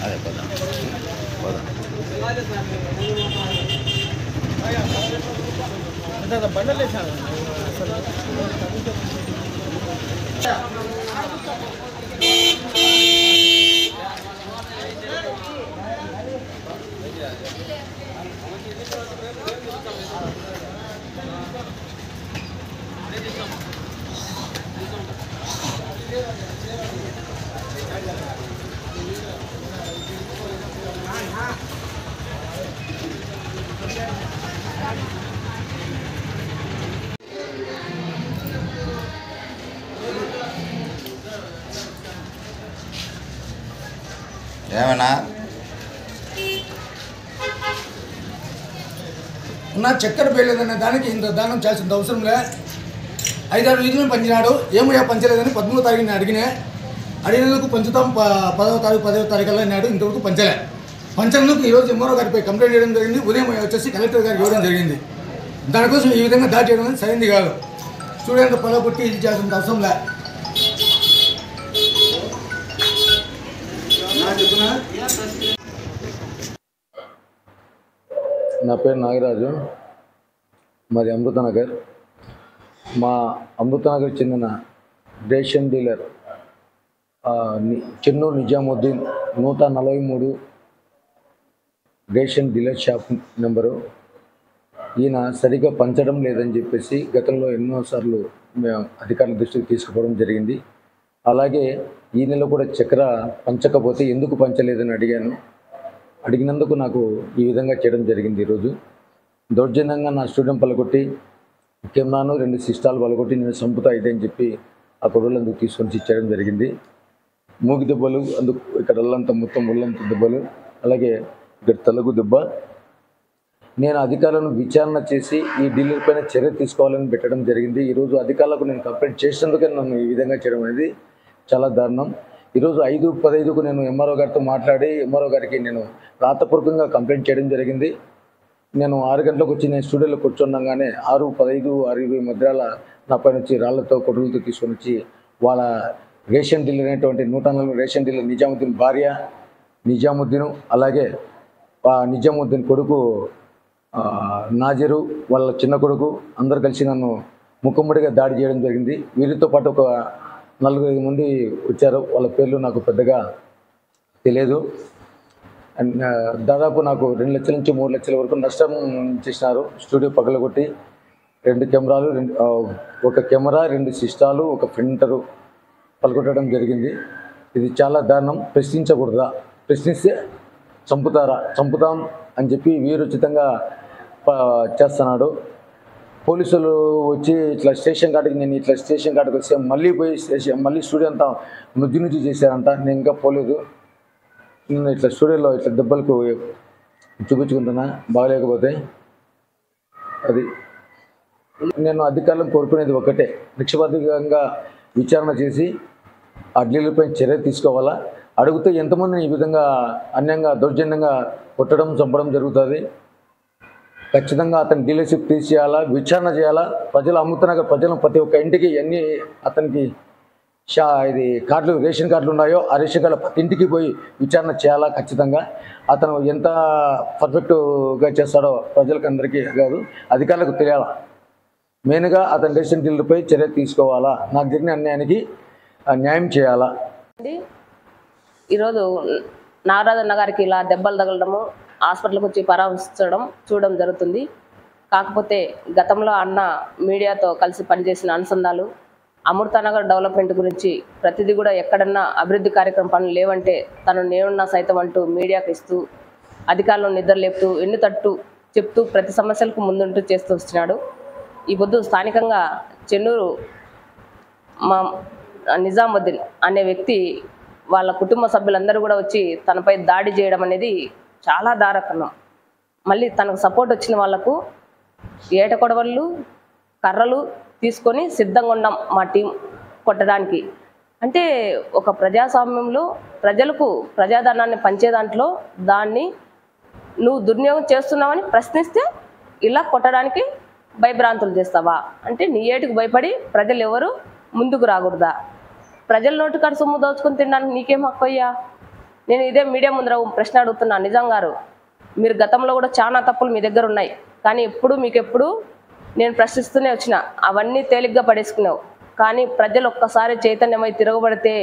అదే పోదాం పోదాం బండలు వేసాను అసలు ఏమన్నా నా చక్కెర పేయలేదనే దానికి ఇంత దానం చేయాల్సిన అవసరం లే 5-6 వీధులను పంచినాడు. ఏమయ్యా పంచలేదని 13వ తారీఖుని అడిగినందుకు పంచుతాం 10వ తారీఖు అన్నాడు. ఇంతవరకు పంచలే. పంచనందుకు ఈరోజు ఎంఆర్ఓ గారిపై కంప్లైంట్ చేయడం జరిగింది. ఉదయం వచ్చేసి కలెక్టర్ గారికి ఇవ్వడం జరిగింది. దానికోసం ఈ విధంగా దాడి చేయడం అనేది సరైనది కాదు. స్టూడెంట్ పొలగొట్టి ఇది చేయాల్సిన అవసరం లే. నా పేరు నాగరాజు, మాది అమృతనగర్. మా అమృతనగర్ చెందిన ration dealer Chennur Nizamuddin 143 ration dealer shop number. ఈయన సరిగ్గా పంచడం లేదని చెప్పేసి గతంలో ఎన్నోసార్లు మేము అధికారుల దృష్టికి తీసుకుపోవడం జరిగింది. అలాగే ఈ నెల కూడా చక్కెర పంచకపోతే ఎందుకు పంచలేదని అడిగినందుకు నాకు ఈ విధంగా చేయడం జరిగింది. ఈరోజు దౌర్జన్యంగా నా స్టూడెంట్ పలగొట్టి కెమెరాను 2 సిస్టాలు పలగొట్టి నేను చంపుతా అయితే అని చెప్పి ఆ కొడుకులు అందుకు తీసుకొని చేయడం జరిగింది. మూగి దెబ్బలు, అందుకు ఇక్కడ ఒళ్ళంతా మొత్తం ఒళ్ళంతా దెబ్బలు, అలాగే ఇక్కడ తలకు దెబ్బ. నేను అధికారులను విచారణ చేసి ఈ డీలర్ పైన చర్య తీసుకోవాలని పెట్టడం జరిగింది. ఈరోజు అధికారులకు నేను కంప్లైంట్ చేసినందుకే నన్ను ఈ విధంగా చేయడం అనేది చాలా దారుణం. ఈరోజు 5:15కు నేను ఎంఆర్ఓ గారితో మాట్లాడి ఎంఆర్ఓ గారికి నేను రాతపూర్వకంగా కంప్లైంట్ చేయడం జరిగింది. నేను 6 గంటలకు వచ్చి నేను స్టూడియోలో కూర్చుండగానే 6:15, 6:20 మధ్యలో నా పైన వచ్చి రాళ్లతో కొడుకులతో తీసుకొని వచ్చి వాళ్ళ రేషన్ డీలర్ అయినటువంటి 140 రేషన్ డీలర్ నిజాముద్దీన్ భార్య నిజాముద్దీను, అలాగే నిజాముద్దీన్ కొడుకు నాజరు, వాళ్ళ చిన్న కొడుకు అందరు కలిసి నన్ను ముఖముడిగా దాడి చేయడం జరిగింది. వీరితో పాటు ఒక 4-5 మంది వచ్చారు. వాళ్ళ పేర్లు నాకు పెద్దగా తెలియదు. దాదాపు నాకు 2 లక్షల నుంచి 3 లక్షల వరకు నష్టం చేసినారు. స్టూడియో పగలగొట్టి 2 కెమెరాలు, ఒక కెమెరా, 2 సిస్టాలు, ఒక ప్రింటరు పగలగొట్టడం జరిగింది. ఇది చాలా దారుణం. ప్రశ్నించకూడదా? ప్రశ్నిస్తే చంపుతాం అని చెప్పి వీరోచితంగా చేస్తున్నాడు. పోలీసులు వచ్చి ఇట్లా స్టేషన్ కాడికి వస్తే మళ్ళీ స్టూడియో అంతా నుజ్జు చేశారంట. నేను ఇంకా పోలేదు. నేను ఇట్లా స్టూడియోలో ఇట్లా దెబ్బలకు చూపించుకుంటున్నా బాగలేకపోతే. అది నేను అధికారులను కోరుకునేది ఒకటే, నిష్పక్షపాతంగా విచారణ చేసి ఆ డీలర్పై చర్య తీసుకోవాలా. అడిగితే ఎంతమందిని ఈ విధంగా అన్యాయంగా దౌర్జన్యంగా కొట్టడం చంపడం జరుగుతుంది. ఖచ్చితంగా అతని డీలర్షిప్ తీసేయాలా, విచారణ చేయాలా. అమృతనగర్ ప్రజలు ప్రతి ఒక్క ఇంటికి ఎన్ని అతనికి కార్డులు, రేషన్ కార్డులు ఉన్నాయో ఆ రేషన్ కార్డులు ప్రతి ఇంటికి పోయి విచారణ చేయాలా. ఖచ్చితంగా అతను ఎంత పర్ఫెక్ట్గా చేస్తాడో ప్రజలకు అందరికీ కాదు, అధికారులకు తెలియాలా. మెయిన్గా అతని రేషన్ డీలర్పై చర్య తీసుకోవాలా. నాకు జరిగిన అన్యాయానికి న్యాయం చేయాలా. ఈరోజు నాగరాజన్న గారికి ఇలా దెబ్బలు తగలడము, హాస్పిటల్కి వచ్చి చూడడం జరుగుతుంది. కాకపోతే గతంలో అన్న మీడియాతో కలిసి పనిచేసిన అనుసంధాలు, అమృతనగర్ డెవలప్మెంట్ గురించి ప్రతిదీ కూడా ఎక్కడన్నా అభివృద్ధి కార్యక్రమం పనులు లేవంటే తను నేనున్నా సైతం అంటూ మీడియాకి ఇస్తూ అధికారులను నిద్రలేపుతూ ఎన్ను తట్టు చెప్తూ ప్రతి సమస్యలకు ముందుంటూ చేస్తూ వస్తున్నాడు. ఈ పొద్దు స్థానికంగా చెన్నూరు నిజాముద్దీన్ అనే వ్యక్తి వాళ్ళ కుటుంబ సభ్యులందరూ కూడా వచ్చి తనపై దాడి చేయడం అనేది చాలా దారుణం. మళ్ళీ తనకు సపోర్ట్ వచ్చిన వాళ్లకు ఏట కొడవళ్ళు, కర్రలు తీసుకొని సిద్ధంగా ఉన్నాం మా టీం కొట్టడానికి. అంటే ఒక ప్రజాస్వామ్యంలో ప్రజలకు ప్రజాధనాన్ని పంచే దాంట్లో దాన్ని నువ్వు దుర్వినియోగం చేస్తున్నావని ప్రశ్నిస్తే ఇలా కొట్టడానికి భయభ్రాంతులు చేస్తావా? అంటే నీ ఏటుకు భయపడి ప్రజలు ఎవరు ముందుకు రాకూడదా? ప్రజల నోటి కాడ సొమ్ము దోచుకొని తినడానికి నీకేం హక్కు అయ్యా? నేను ఇదే మీడియా ముందర ప్రశ్న అడుగుతున్నా, నిజాం గారు, మీరు గతంలో కూడా చాలా తప్పులు మీ దగ్గర ఉన్నాయి, కానీ మీకెప్పుడు నేను ప్రశ్నిస్తూనే వచ్చిన, అవన్నీ తేలిగ్గా పడేసుకున్నావు. కానీ ప్రజలు ఒక్కసారి చైతన్యమై తిరగబడితే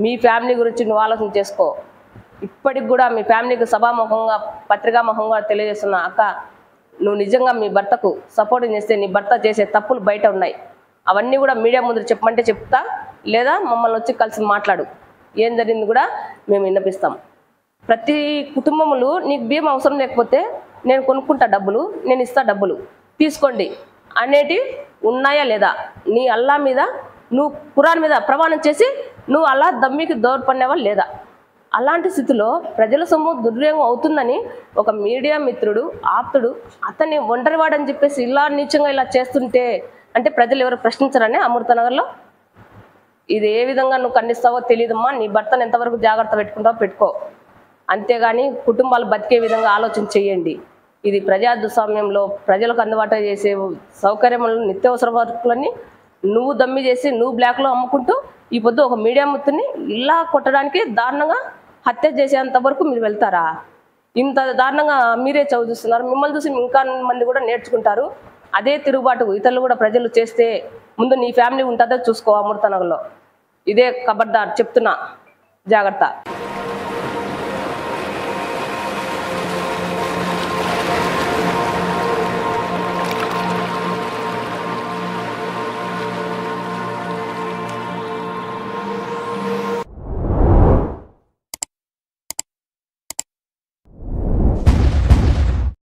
మీ ఫ్యామిలీ గురించి నువ్వు ఆలోచన చేసుకో. ఇప్పటికి కూడా మీ ఫ్యామిలీకి సభాముఖంగా పత్రికాముఖంగా తెలియజేస్తున్నా, అక్క నువ్వు నిజంగా మీ భర్తకు సపోర్ట్ చేస్తే నీ భర్త చేసే తప్పులు బయట ఉన్నాయి, అవన్నీ కూడా మీడియా ముందు చెప్పమంటే చెప్తా, లేదా మమ్మల్ని వచ్చి కలిసి మాట్లాడు, ఏం జరిగింది కూడా మేము విన్నపిస్తాం. ప్రతి కుటుంబములు నీకు బియ్యం అవసరం లేకపోతే నేను కొనుక్కుంటా డబ్బులు, నేను ఇస్తా డబ్బులు తీసుకోండి అనేటి ఉన్నాయా లేదా? నీ అల్లా మీద నువ్వు ఖురాన్ మీద ప్రమాణం చేసి నువ్వు అల్లా దమ్మికి దోర్పడినవా లేదా? అలాంటి స్థితిలో ప్రజల సొమ్ము దుర్వినియోగం అవుతుందని ఒక మీడియా మిత్రుడు ఆప్తుడు అతన్ని ఒంటరివాడని చెప్పేసి ఇలా నీచంగా ఇలా చేస్తుంటే అంటే ప్రజలు ఎవరు ప్రశ్నించరని అమృతనగర్లో ఇది ఏ విధంగా నువ్వు ఖండిస్తావో తెలియదమ్మా. నీ భర్తను ఎంతవరకు జాగ్రత్త పెట్టుకుంటావో పెట్టుకో, అంతేగాని కుటుంబాలు బతికే విధంగా ఆలోచన చేయండి. ఇది ప్రజాస్వామ్యంలో ప్రజలకు అందుబాటు చేసే సౌకర్యములను నిత్యావసర వస్తువులన్నీ నువ్వు దమ్మి చేసి నువ్వు బ్లాక్లో అమ్ముకుంటూ ఈ పొద్దు ఒక మీడియా ముత్తుని ఇలా కొట్టడానికి దారుణంగా హత్య చేసేంత వరకు మీరు వెళ్తారా? ఇంత దారుణంగా మీరే చదువుతున్నారు, మిమ్మల్ని చూసి ఇంకా మంది కూడా నేర్చుకుంటారు. అదే తిరుగుబాటు ఇతరులు కూడా ప్రజలు చేస్తే ముందు నీ ఫ్యామిలీ ఉంటుందో చూసుకో అమృతనగర్లో. ఇదే ఖబర్దార్ చెప్తున్నా, జాగ్రత్త.